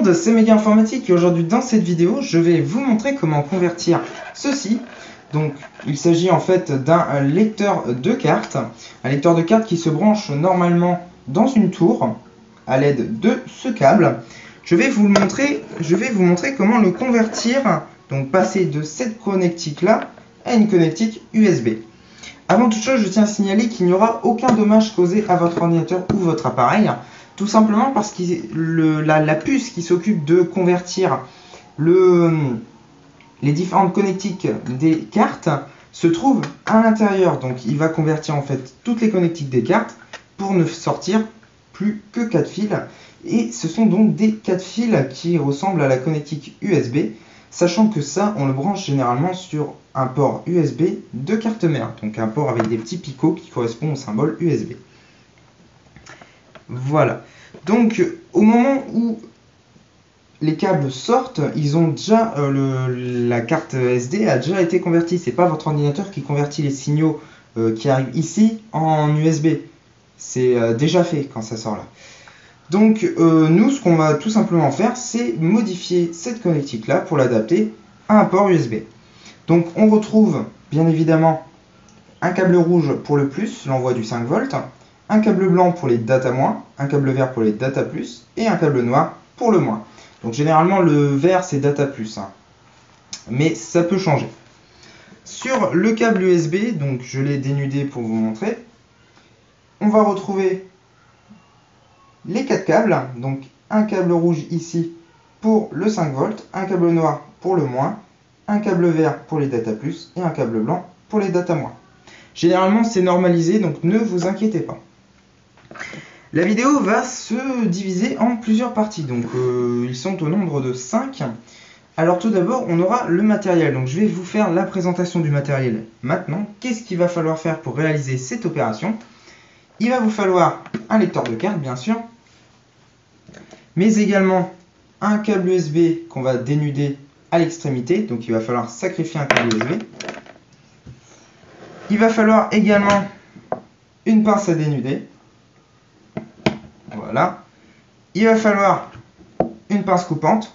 monde, c'est Méga Informatique et aujourd'hui dans cette vidéo, je vais vous montrer comment convertir ceci. Donc il s'agit en fait d'un lecteur de cartes, qui se branche normalement dans une tour à l'aide de ce câble. Je vais vous montrer comment le convertir, donc passer de cette connectique là à une connectique USB. Avant toute chose, je tiens à signaler qu'il n'y aura aucun dommage causé à votre ordinateur ou votre appareil, tout simplement parce que la puce qui s'occupe de convertir les différentes connectiques des cartes se trouve à l'intérieur. Donc il va convertir en fait toutes les connectiques des cartes pour ne sortir plus que 4 fils. Et ce sont donc des 4 fils qui ressemblent à la connectique USB, sachant que ça, on le branche généralement sur un port USB de carte mère, donc un port avec des petits picots qui correspondent au symbole USB. Voilà. Donc au moment où les câbles sortent, ils ont déjà la carte SD a déjà été convertie. C'est pas votre ordinateur qui convertit les signaux qui arrivent ici en USB. C'est déjà fait quand ça sort là. Donc nous, ce qu'on va tout simplement faire, c'est modifier cette connectique là pour l'adapter à un port USB. Donc on retrouve bien évidemment un câble rouge pour le plus, l'envoi du 5 volts, un câble blanc pour les data moins, un câble vert pour les data plus et un câble noir pour le moins. Donc généralement le vert c'est data plus, hein, mais ça peut changer. Sur le câble USB, donc je l'ai dénudé pour vous montrer, on va retrouver les 4 câbles, donc un câble rouge ici pour le 5 volts, un câble noir pour le moins, un câble vert pour les data plus et un câble blanc pour les data moins. Généralement c'est normalisé, donc ne vous inquiétez pas. La vidéo va se diviser en plusieurs parties, donc ils sont au nombre de 5. Alors tout d'abord on aura le matériel, donc je vais vous faire la présentation du matériel maintenant. Qu'est-ce qu'il va falloir faire pour réaliser cette opération? Il va vous falloir un lecteur de cartes bien sûr, mais également un câble USB qu'on va dénuder à l'extrémité, donc il va falloir sacrifier un câble USB. Il va falloir également une pince à dénuder. Voilà. Il va falloir une pince coupante.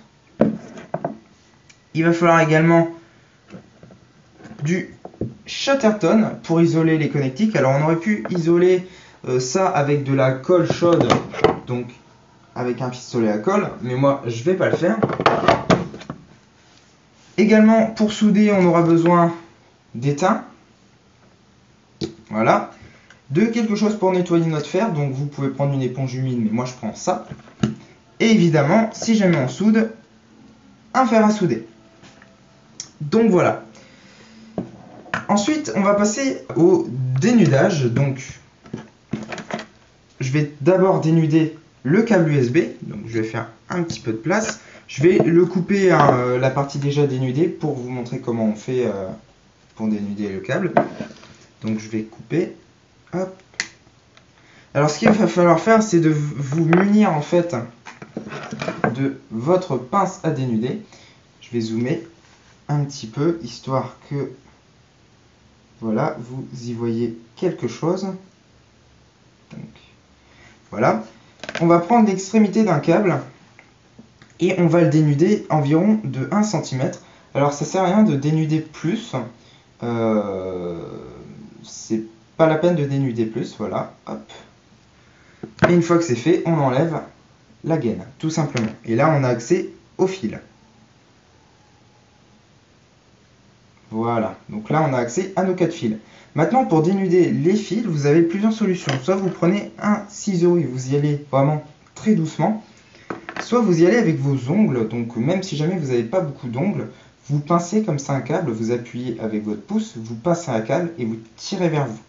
Il va falloir également du Chatterton pour isoler les connectiques. Alors on aurait pu isoler ça avec de la colle chaude, donc avec un pistolet à colle, mais moi je vais pas le faire. Également pour souder on aura besoin d'étain. Voilà. De quelque chose pour nettoyer notre fer, donc vous pouvez prendre une éponge humide, mais moi je prends ça. Et évidemment, si jamais on soude, un fer à souder. Donc voilà. Ensuite, on va passer au dénudage. Donc, je vais d'abord dénuder le câble USB. Donc, je vais faire un petit peu de place. Je vais le couper à la partie déjà dénudée pour vous montrer comment on fait pour dénuder le câble. Donc, je vais couper. Hop. Alors, ce qu'il va falloir faire, c'est de vous munir en fait de votre pince à dénuder. Je vais zoomer un petit peu, histoire que voilà, vous y voyez quelque chose. Donc, voilà. On va prendre l'extrémité d'un câble et on va le dénuder environ de 1 cm. Alors ça sert à rien de dénuder plus. C'est pas la peine de dénuder plus. Voilà. Hop. Et une fois que c'est fait, on enlève la gaine, tout simplement. Et là, on a accès au fil. Voilà, donc là on a accès à nos 4 fils. Maintenant pour dénuder les fils, vous avez plusieurs solutions. Soit vous prenez un ciseau et vous y allez vraiment très doucement, soit vous y allez avec vos ongles. Donc même si jamais vous n'avez pas beaucoup d'ongles, vous pincez comme ça un câble, vous appuyez avec votre pouce, vous passez un câble et vous tirez vers vous.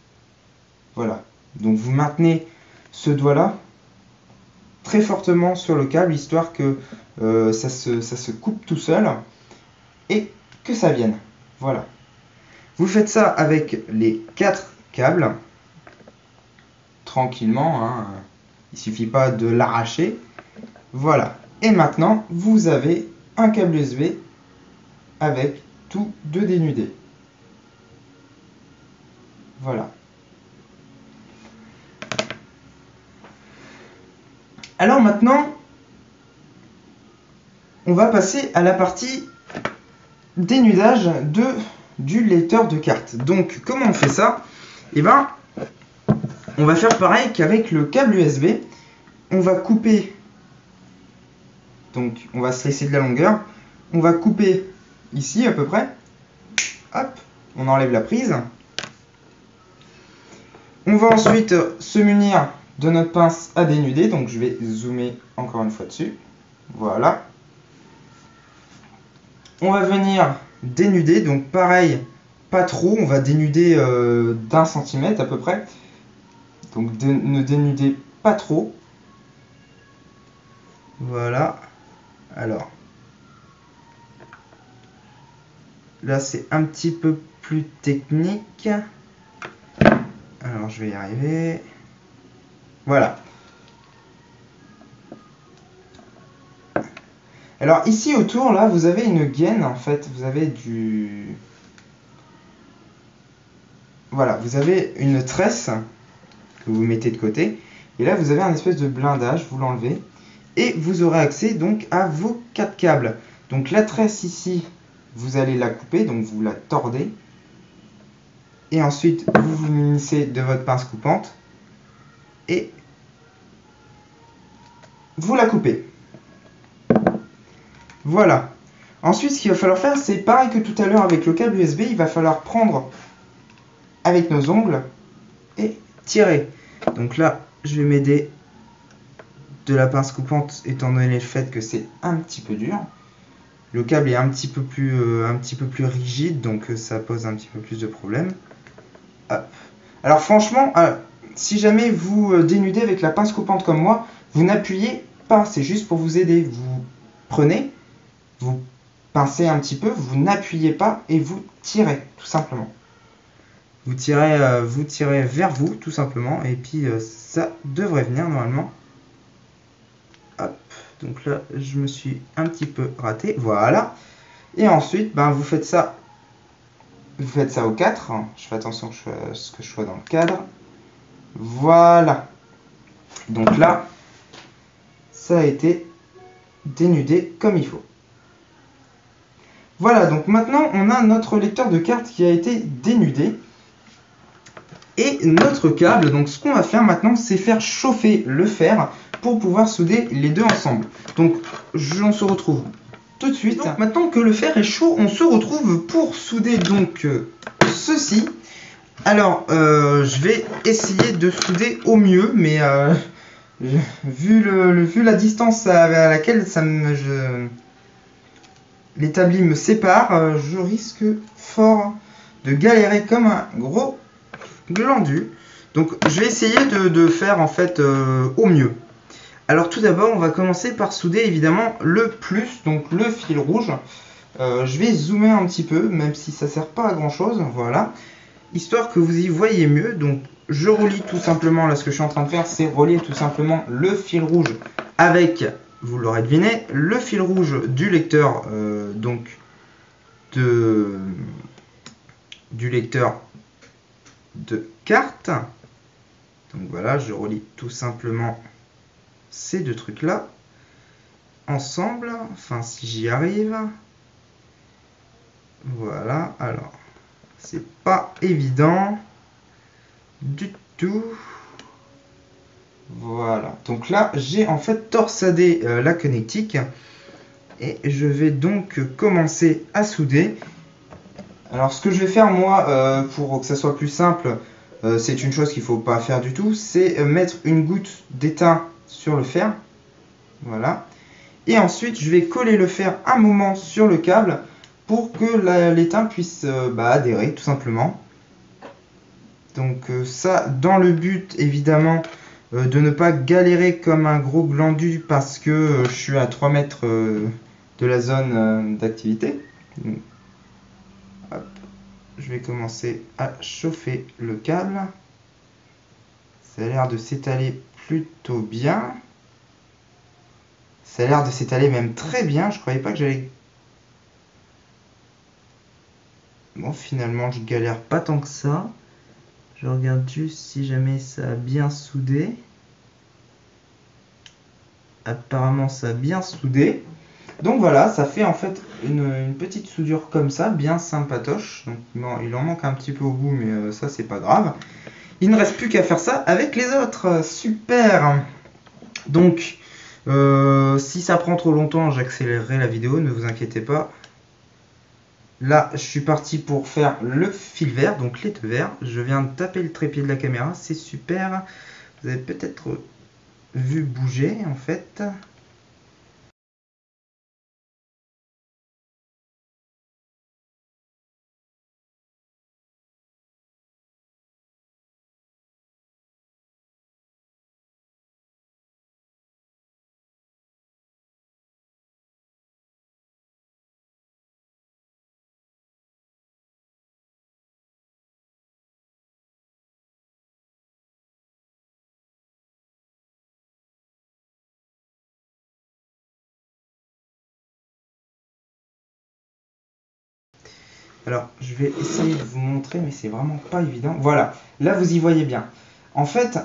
Voilà, donc vous maintenez ce doigt là très fortement sur le câble, histoire que ça se coupe tout seul et que ça vienne. Voilà. Vous faites ça avec les 4 câbles, tranquillement, hein. Il ne suffit pas de l'arracher. Voilà. Et maintenant, vous avez un câble USB avec tout de dénudé. Voilà. Alors maintenant, on va passer à la partie dénudage du lecteur de cartes. Donc comment on fait ça? Eh ben, on va faire pareil qu'avec le câble USB. On va couper, donc on va se laisser de la longueur. On va couper ici à peu près. Hop, on enlève la prise. On va ensuite se munir de notre pince à dénuder. Donc je vais zoomer encore une fois dessus. Voilà. On va venir dénuder, donc pareil, pas trop, on va dénuder d'1 centimètre à peu près. Donc ne dénudez pas trop. Voilà. Alors, là c'est un petit peu plus technique. Alors je vais y arriver. Voilà. Alors ici autour, là, vous avez une gaine, en fait, vous avez du... Voilà, vous avez une tresse que vous mettez de côté. Et là, vous avez un espèce de blindage, vous l'enlevez. Et vous aurez accès donc à vos 4 câbles. Donc la tresse ici, vous allez la couper, donc vous la tordez. Et ensuite, vous vous munissez de votre pince coupante. Et vous la coupez. Voilà. Ensuite, ce qu'il va falloir faire, c'est pareil que tout à l'heure avec le câble USB, il va falloir prendre avec nos ongles et tirer. Donc là, je vais m'aider de la pince coupante étant donné le fait que c'est un petit peu dur. Le câble est un petit peu plus rigide, donc ça pose un petit peu plus de problèmes. Hop. Alors franchement, si jamais vous dénudez avec la pince coupante comme moi, vous n'appuyez pas, c'est juste pour vous aider. Vous prenez, vous pincez un petit peu, vous n'appuyez pas et vous tirez, tout simplement. Vous tirez vers vous, tout simplement, et puis ça devrait venir normalement. Hop, donc là, je me suis un petit peu raté, voilà. Et ensuite, ben, vous faites ça au 4. Je fais attention que je sois dans le cadre. Voilà. Donc là, ça a été dénudé comme il faut. Voilà, donc maintenant, on a notre lecteur de cartes qui a été dénudé. Et notre câble, donc ce qu'on va faire maintenant, c'est faire chauffer le fer pour pouvoir souder les deux ensemble. Donc, on se retrouve tout de suite. Donc, maintenant que le fer est chaud, on se retrouve pour souder donc ceci. Alors, je vais essayer de souder au mieux, mais vu la distance à laquelle l'établi me sépare, je risque fort de galérer comme un gros glandu. Donc je vais essayer de faire en fait au mieux. Alors tout d'abord, on va commencer par souder évidemment le plus, donc le fil rouge. Je vais zoomer un petit peu, même si ça sert pas à grand chose, voilà. Histoire que vous y voyez mieux, donc je relie tout simplement, là ce que je suis en train de faire, c'est relier tout simplement le fil rouge avec, vous l'aurez deviné, le fil rouge du lecteur, du lecteur de cartes. Donc voilà, je relie tout simplement ces deux trucs là ensemble, enfin si j'y arrive. Voilà, alors c'est pas évident du tout. Voilà, donc là j'ai en fait torsadé la connectique et je vais donc commencer à souder. Alors ce que je vais faire moi, pour que ça soit plus simple, c'est une chose qu'il ne faut pas faire du tout, c'est mettre une goutte d'étain sur le fer. Voilà. Et ensuite je vais coller le fer un moment sur le câble pour que l'étain puisse adhérer tout simplement. Donc ça dans le but évidemment de ne pas galérer comme un gros glandu parce que je suis à 3 mètres de la zone d'activité. Hop. Je vais commencer à chauffer le câble. Ça a l'air de s'étaler plutôt bien. Ça a l'air de s'étaler même très bien. Je croyais pas que j'allais... Bon, finalement, je galère pas tant que ça. Je regarde juste si jamais ça a bien soudé. Apparemment, ça a bien soudé. Donc voilà, ça fait en fait une petite soudure comme ça, bien sympatoche. Donc, bon, il en manque un petit peu au bout, mais ça c'est pas grave. Il ne reste plus qu'à faire ça avec les autres. Super. Donc, si ça prend trop longtemps, j'accélérerai la vidéo, ne vous inquiétez pas. Là, je suis parti pour faire le fil vert, donc les deux verts. Je viens de taper le trépied de la caméra, c'est super. Vous avez peut-être vu bouger en fait. Alors, je vais essayer de vous montrer, mais c'est vraiment pas évident. Voilà, là vous y voyez bien. En fait,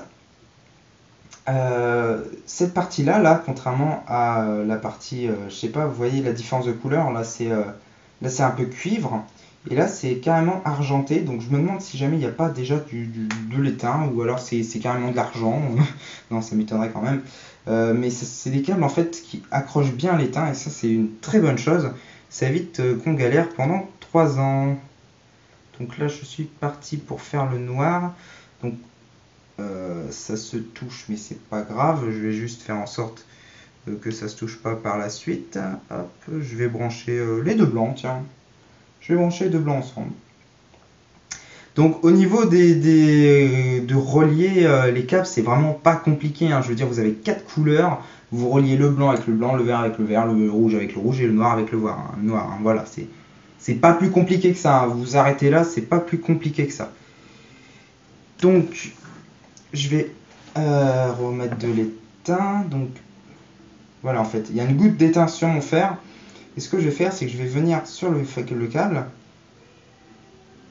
cette partie-là, contrairement à la partie, je sais pas, vous voyez la différence de couleur, là c'est un peu cuivre, et là c'est carrément argenté, donc je me demande si jamais il n'y a pas déjà de l'étain, ou alors c'est carrément de l'argent, non ça m'étonnerait quand même, mais c'est des câbles en fait qui accrochent bien l'étain, et ça c'est une très bonne chose, ça évite qu'on galère pendant 3 ans. Donc là je suis parti pour faire le noir, donc ça se touche mais c'est pas grave, je vais juste faire en sorte que ça se touche pas par la suite. Hop, je vais brancher les deux blancs, tiens, je vais brancher les deux blancs ensemble. Donc au niveau de relier les câbles, c'est vraiment pas compliqué, hein. Je veux dire, vous avez 4 couleurs, vous reliez le blanc avec le blanc, le vert avec le vert, le rouge avec le rouge et le noir avec le noir, hein. Voilà, c'est pas plus compliqué que ça, hein. Vous vous arrêtez là, c'est pas plus compliqué que ça. Donc je vais remettre de l'étain. Donc voilà, en fait, il y a une goutte d'étain sur mon fer. Et ce que je vais faire, c'est que je vais venir sur le câble.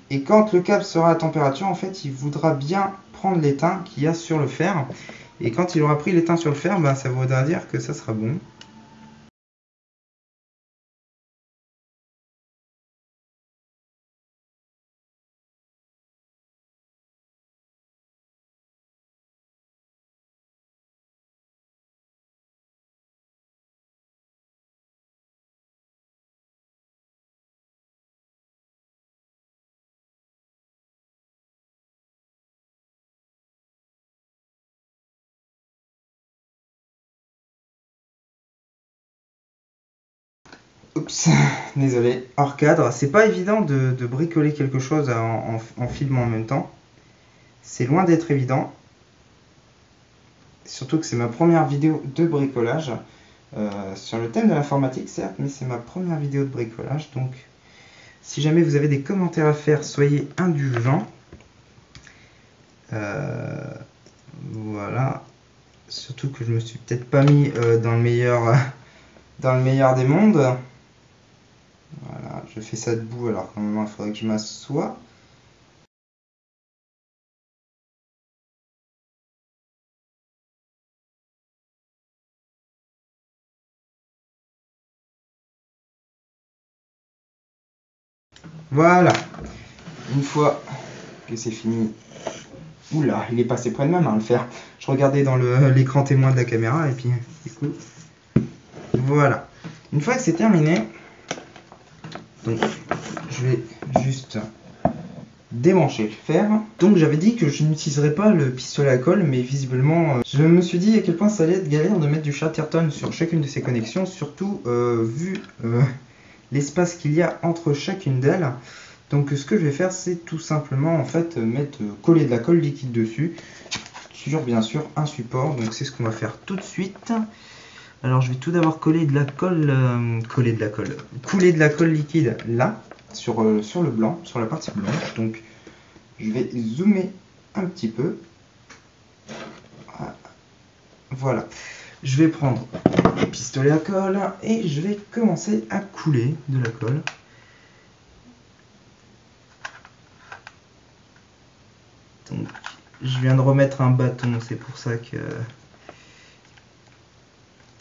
Et quand le câble sera à température, en fait, il voudra bien prendre l'étain qu'il y a sur le fer. Et quand il aura pris l'étain sur le fer, ben, ça voudra dire que ça sera bon. Oups, désolé, hors cadre. C'est pas évident de bricoler quelque chose en filmant en même temps. C'est loin d'être évident. Surtout que c'est ma première vidéo de bricolage. Sur le thème de l'informatique, certes, mais c'est ma première vidéo de bricolage. Donc, si jamais vous avez des commentaires à faire, soyez indulgents. Voilà. Surtout que je me suis peut-être pas mis dans le meilleur des mondes. Voilà, je fais ça debout alors qu'à un moment il faudrait que je m'assoie. Voilà. Une fois que c'est fini. Oula, il est passé près de ma main le fer. Je regardais dans l'écran témoin de la caméra et puis du coup. Voilà. Une fois que c'est terminé, donc je vais juste démancher le fer. Donc j'avais dit que je n'utiliserais pas le pistolet à colle, mais visiblement je me suis dit à quel point ça allait être galère de mettre du Chatterton sur chacune de ces connexions, surtout vu l'espace qu'il y a entre chacune d'elles. Donc ce que je vais faire, c'est tout simplement en fait coller de la colle liquide dessus sur bien sûr un support. Donc c'est ce qu'on va faire tout de suite. Alors je vais tout d'abord couler de la colle liquide là sur le blanc, sur la partie blanche. Donc je vais zoomer un petit peu. Voilà. Je vais prendre le pistolet à colle et je vais commencer à couler de la colle. Donc, je viens de remettre un bâton, c'est pour ça que...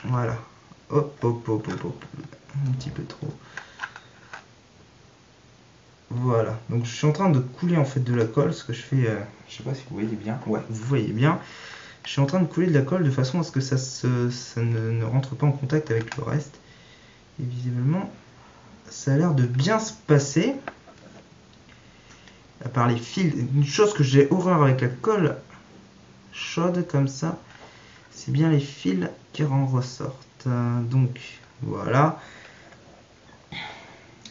Voilà. hop, hop, hop, hop, hop. Un petit peu trop. Voilà, donc je suis en train de couler en fait de la colle, ce que je fais, je sais pas si vous voyez bien, ouais, vous voyez bien. Je suis en train de couler de la colle de façon à ce que ça ne rentre pas en contact avec le reste. Et visiblement, ça a l'air de bien se passer. À part les fils, une chose que j'ai horreur avec la colle chaude comme ça, c'est bien les fils qui en ressortent. Donc voilà.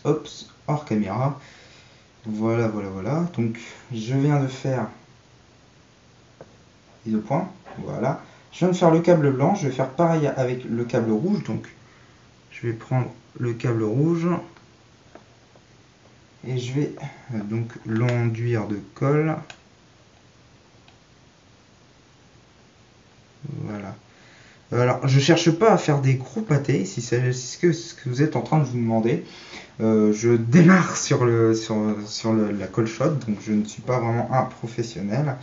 Hop, hors caméra. Voilà, voilà, voilà. Donc je viens de faire les deux points. Voilà. Je viens de faire le câble blanc. Je vais faire pareil avec le câble rouge. Donc je vais prendre le câble rouge et je vais donc l'enduire de colle. Voilà. Alors, je cherche pas à faire des gros pâtés, si c'est ce que vous êtes en train de vous demander. Je démarre sur la colle chaude, donc je ne suis pas vraiment un professionnel.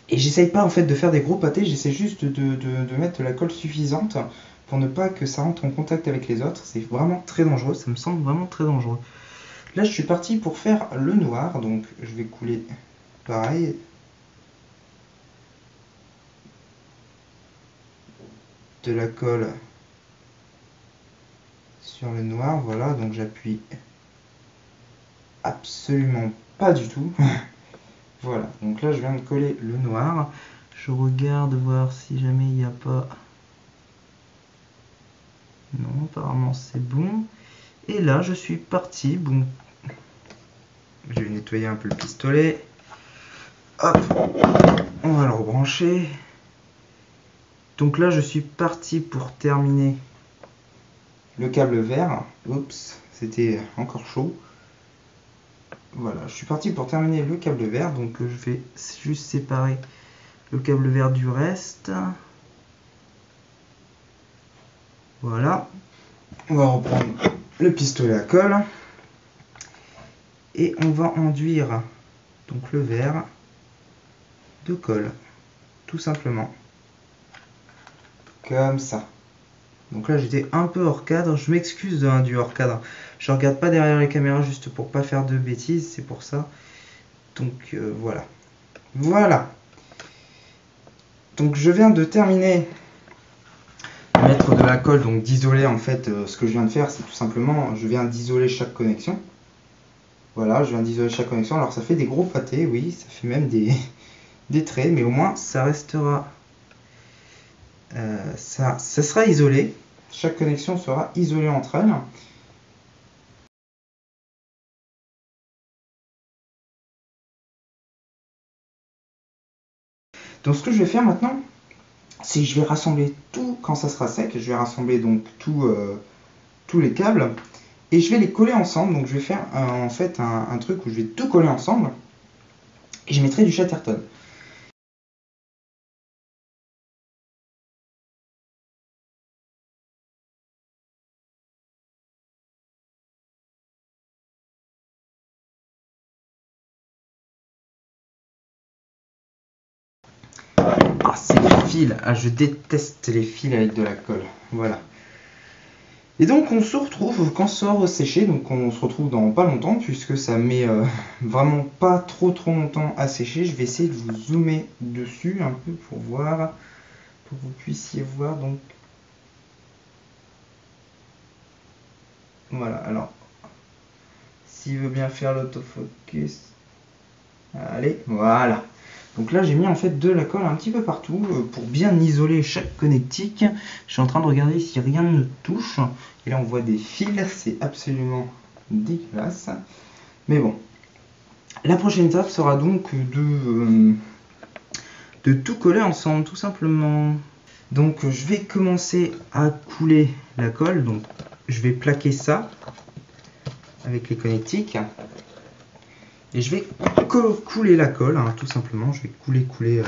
Et j'essaye pas en fait de faire des gros pâtés, j'essaie juste de mettre la colle suffisante pour ne pas que ça rentre en contact avec les autres. C'est vraiment très dangereux, ça me semble vraiment très dangereux. Là, je suis parti pour faire le noir, donc je vais couler pareil. De la colle sur le noir, voilà, donc j'appuie absolument pas du tout. Voilà, donc là je viens de coller le noir. Je regarde voir si jamais il n'y a pas... Non, apparemment c'est bon. Et là je suis parti. Bon, je vais nettoyer un peu le pistolet. Hop, on va le rebrancher. Donc là je suis parti pour terminer le câble vert. Oups, c'était encore chaud. Voilà, je suis parti pour terminer le câble vert. Donc je vais juste séparer le câble vert du reste. Voilà. On va reprendre le pistolet à colle. Et on va enduire donc le vert de colle. Tout simplement. Comme ça. Donc là j'étais un peu hors cadre. Je m'excuse du hors cadre. Je regarde pas derrière les caméras juste pour pas faire de bêtises. C'est pour ça. Donc voilà. Voilà. Donc je viens de terminer de mettre de la colle, donc d'isoler en fait. Ce que je viens de faire, c'est tout simplement, je viens d'isoler chaque connexion. Voilà, je viens d'isoler chaque connexion. Alors ça fait des gros pâtés, oui, ça fait même des traits, mais au moins ça restera, ça sera isolé. Chaque connexion sera isolée entre elles. Donc ce que je vais faire maintenant, c'est que je vais rassembler tout quand ça sera sec. Je vais rassembler donc tous les câbles et je vais les coller ensemble. Donc je vais faire en fait un truc où je vais tout coller ensemble et je mettrai du Chatterton. Ah, c'est les fils. Ah, je déteste les fils avec de la colle. Voilà. Et donc on se retrouve quand ça aura séché, donc on se retrouve dans pas longtemps puisque ça met vraiment pas trop longtemps à sécher. Je vais essayer de vous zoomer dessus un peu pour voir, pour que vous puissiez voir. Donc voilà, alors s'il veut bien faire l'autofocus, allez, voilà. Donc là j'ai mis en fait de la colle un petit peu partout pour bien isoler chaque connectique. Je suis en train de regarder si rien ne touche. Et là on voit des fils, c'est absolument dégueulasse. Mais bon, la prochaine étape sera donc de tout coller ensemble tout simplement. Donc je vais commencer à couler la colle. Donc je vais plaquer ça avec les connectiques. Et je vais couler la colle, hein, tout simplement. Je vais couler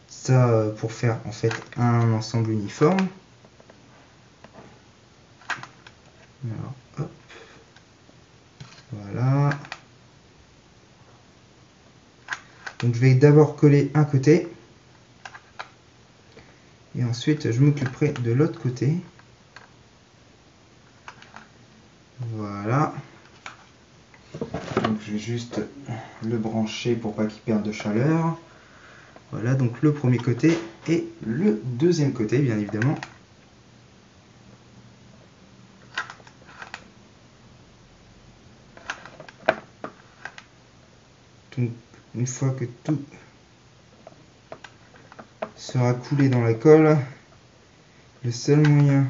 ça pour faire en fait un ensemble uniforme. Alors, hop. Voilà. Donc je vais d'abord coller un côté. Et ensuite, je m'occuperai de l'autre côté. Voilà. Donc je vais juste le brancher pour pas qu'il perde de chaleur. Voilà, donc le premier côté et le deuxième côté, bien évidemment. Donc une fois que tout sera coulé dans la colle, le seul moyen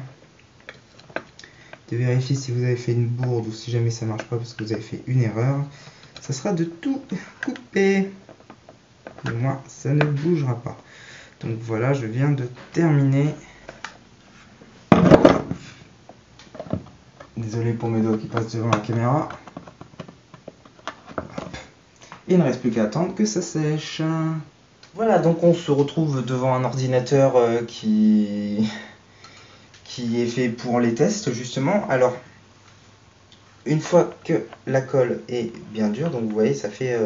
de vérifier si vous avez fait une bourde ou si jamais ça marche pas parce que vous avez fait une erreur, ça sera de tout couper. Au moins ça ne bougera pas. Donc voilà, je viens de terminer. Désolé pour mes doigts qui passent devant la caméra. Il ne reste plus qu'à attendre que ça sèche. Voilà, donc on se retrouve devant un ordinateur qui est fait pour les tests justement. Alors, une fois que la colle est bien dure, donc vous voyez ça fait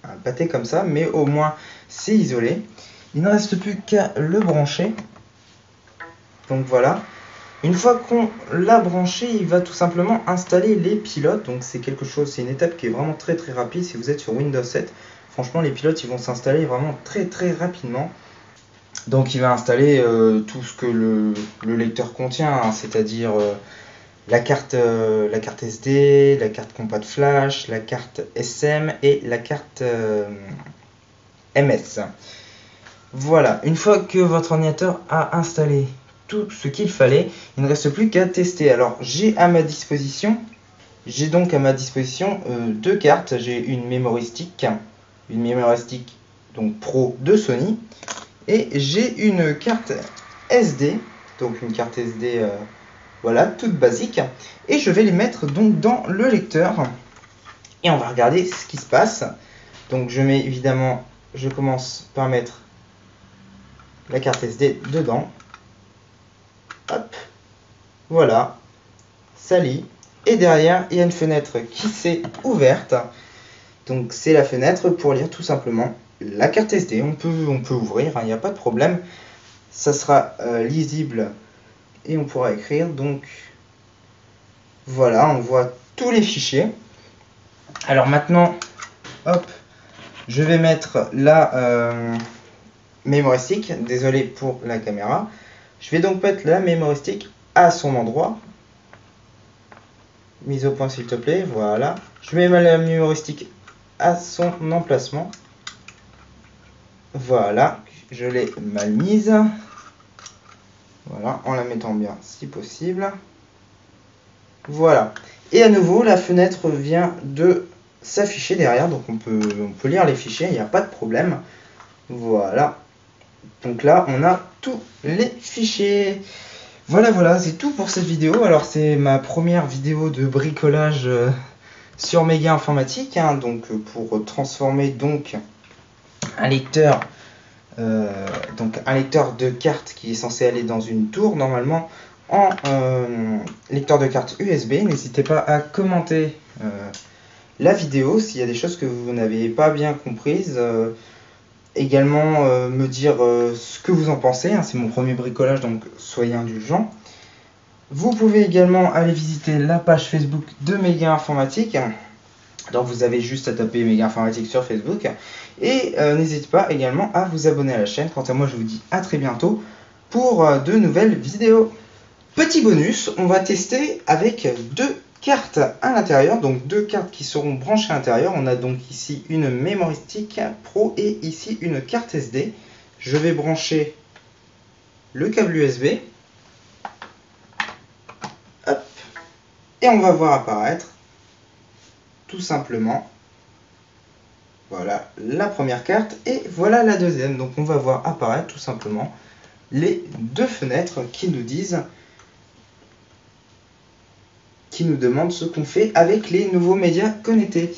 un pâté comme ça, mais au moins c'est isolé. Il ne reste plus qu'à le brancher. Donc voilà. Une fois qu'on l'a branché, il va tout simplement installer les pilotes. Donc c'est quelque chose, c'est une étape qui est vraiment très rapide. Si vous êtes sur Windows 7, franchement les pilotes ils vont s'installer vraiment très rapidement. Donc il va installer tout ce que le lecteur contient, hein, c'est-à-dire la carte SD, la carte compat flash, la carte SM et la carte MS. Voilà, une fois que votre ordinateur a installé tout ce qu'il fallait, il ne reste plus qu'à tester. Alors j'ai donc à ma disposition deux cartes. J'ai une memory stick donc Pro de Sony, et j'ai une carte SD, donc une carte SD voilà, toute basique, et je vais les mettre donc dans le lecteur et on va regarder ce qui se passe. Donc je mets évidemment, je commence par mettre la carte SD dedans. Hop, voilà, ça lit. Et derrière, il y a une fenêtre qui s'est ouverte. Donc c'est la fenêtre pour lire tout simplement la carte SD. On peut ouvrir, il n'y a pas de problème. Ça sera lisible et on pourra écrire. Donc voilà, on voit tous les fichiers. Alors maintenant, hop, je vais mettre la memory stick. Désolé pour la caméra. Je vais donc mettre la memory stick à son endroit. Mise au point s'il te plaît, voilà. Je mets la memory stick à son emplacement. Voilà, je l'ai mal mise. Voilà, en la mettant bien si possible. Voilà. Et à nouveau, la fenêtre vient de s'afficher derrière, donc on peut lire les fichiers, il n'y a pas de problème. Voilà. Donc là, on a tous les fichiers. Voilà, c'est tout pour cette vidéo. Alors c'est ma première vidéo de bricolage sur Méga Informatique, hein, donc pour transformer donc un lecteur de cartes qui est censé aller dans une tour normalement en lecteur de cartes USB. N'hésitez pas à commenter la vidéo s'il y a des choses que vous n'avez pas bien comprises. Également me dire ce que vous en pensez, hein, c'est mon premier bricolage donc soyez indulgents. Vous pouvez également aller visiter la page Facebook de Méga Informatique, donc vous avez juste à taper Méga Informatique sur Facebook et n'hésitez pas également à vous abonner à la chaîne. Quant à moi je vous dis à très bientôt pour de nouvelles vidéos. Petit bonus, on va tester avec deux cartes à l'intérieur, donc deux cartes qui seront branchées à l'intérieur. On a donc ici une memory stick Pro et ici une carte SD. Je vais brancher le câble USB. Hop. Et on va voir apparaître tout simplement, voilà la première carte et voilà la deuxième. Donc on va voir apparaître tout simplement les deux fenêtres qui nous demandent ce qu'on fait avec les nouveaux médias connectés.